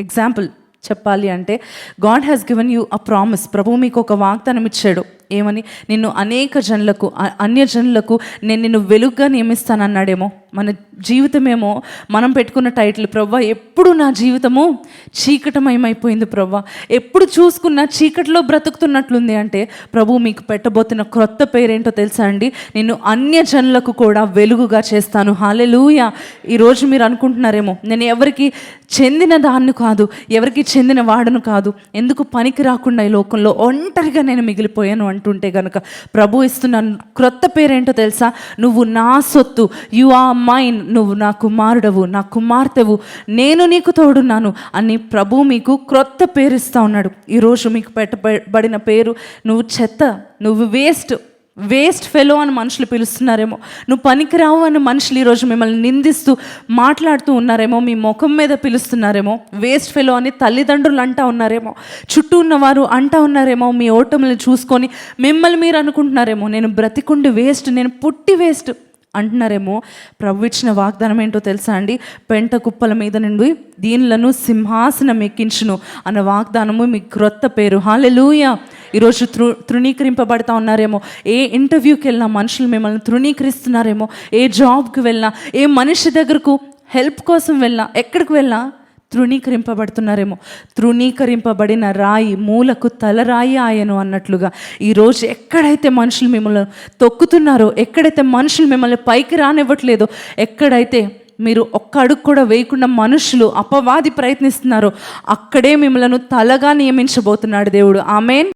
Example చెప్పాలి అంటే, God has given you a promise. ప్రభువు మీకు ఒక వాగ్దానం ఇచ్చాడు. ఏమని? నిన్ను అనేక జనులకు, అన్యజనులకు నేను నిన్ను వెలుగుగా నియమిస్తానన్నాడేమో. మన జీవితమేమో మనం పెట్టుకున్న టైటిల్, ప్రవ్వా ఎప్పుడు నా జీవితము చీకటమయమైపోయింది ప్రవ్వా, ఎప్పుడు చూసుకున్నా చీకటిలో బ్రతుకుతున్నట్లుంది అంటే, ప్రభు మీకు పెట్టబోతున్న క్రొత్త పేరేంటో తెలుసా అండి? నిన్ను అన్యజనులకు కూడా వెలుగుగా చేస్తాను. హల్లెలూయా. ఈరోజు మీరు అనుకుంటున్నారేమో, నేను ఎవరికి చెందిన దాన్ని కాదు, ఎవరికి చెందిన వాడను కాదు, ఎందుకు పనికి రాకుండా ఈ లోకంలో ఒంటరిగా నేను మిగిలిపోయాను అంటుంటే కనుక, ప్రభు ఇస్తున్న క్రొత్త పేరేంటో తెలుసా? నువ్వు నా సొత్తు, యు ఆర్ మైన్, నువ్వు నా కుమారుడవు, నా కుమార్తెవు, నేను నీకు తోడున్నాను అని ప్రభు మీకు క్రొత్త పేరు ఇస్తా ఉన్నాడు. ఈరోజు మీకు పెట్టబడిన పేరు, నువ్వు చెత్త, నువ్వు వేస్ట్ ఫెలో అని మనుషులు పిలుస్తున్నారేమో, నువ్వు పనికిరావు అని మనుషులు ఈరోజు మిమ్మల్ని నిందిస్తూ మాట్లాడుతూ ఉన్నారేమో, మీ ముఖం మీద పిలుస్తున్నారేమో. వేస్ట్ ఫెలో అని తల్లిదండ్రులు అంటా ఉన్నారేమో, చుట్టూ ఉన్నవారు అంటా ఉన్నారేమో. మీ ఓటమిని చూసుకొని మిమ్మల్ని మీరు అనుకుంటున్నారేమో, నేను బ్రతికుండి వేస్ట్, నేను పుట్టి వేస్ట్ అంటున్నారేమో. ప్రభు ఇచ్చిన వాగ్దానం ఏంటో తెలుసా అండి? పెంట కుప్పల మీద నుండి దీనులను సింహాసనం ఎక్కించును అన్న వాగ్దానము మీ క్రొత్త పేరు. హల్లెలూయా. ఈరోజు తృణీకరింపబడతా ఉన్నారేమో. ఏ ఇంటర్వ్యూకి వెళ్ళినా మనుషులు మిమ్మల్ని తృణీకరిస్తున్నారేమో. ఏ జాబ్కి వెళ్ళినా, ఏ మనిషి దగ్గరకు హెల్ప్ కోసం వెళ్ళినా, ఎక్కడికి వెళ్ళినా తృణీకరింపబడుతున్నారేమో. తృణీకరింపబడిన రాయి మూలకు తలరాయి ఆయను అన్నట్లుగా ఈరోజు ఎక్కడైతే మనుషులు మిమ్మల్ని తొక్కుతున్నారో, ఎక్కడైతే మనుషులు మిమ్మల్ని పైకి రానివ్వట్లేదో, ఎక్కడైతే మీరు ఒక్క అడుగు కూడా వేయకుండా మనుషులు అపవాది ప్రయత్నిస్తున్నారో, అక్కడే మిమ్మల్ని తలగా నియమించబోతున్నాడు దేవుడు. ఆమేన్.